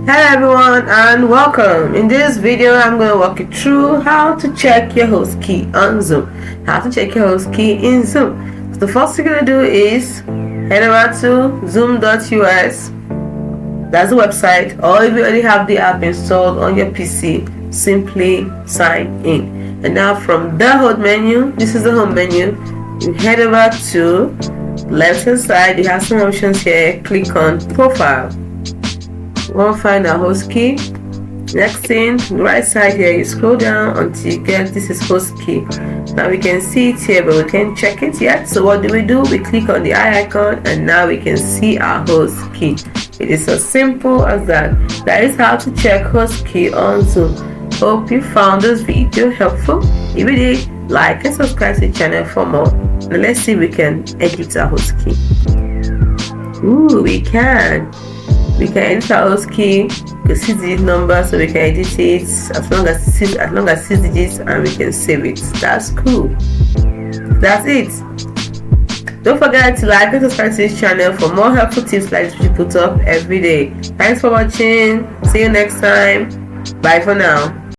Hello everyone and welcome. In this video I'm going to walk you through how to check your host key on Zoom. How to check your host key in Zoom. So the first thing you're going to do is head over to zoom.us. That's the website, or if you already have the app installed on your PC, simply sign in. And now from the home menu, this is the home menu, you head over to left hand side. You have some options here. Click on profile. We'll find our host key. Next thing, right side here, you scroll down until you get this is host key. Now we can see it here, but we can't check it yet. So what do? We click on the eye icon, and now we can see our host key. It is as simple as that. That is how to check host key on Zoom. Hope you found this video helpful. If you did, like and subscribe to the channel for more. Now let's see if we can edit our host key. Ooh, we can edit our host key. You can see the number, so we can edit it as long as 6 digits, and we can save it. That's cool. That's it. Don't forget to like and subscribe to this channel for more helpful tips like this we put up every day. Thanks for watching. See you next time. Bye for now.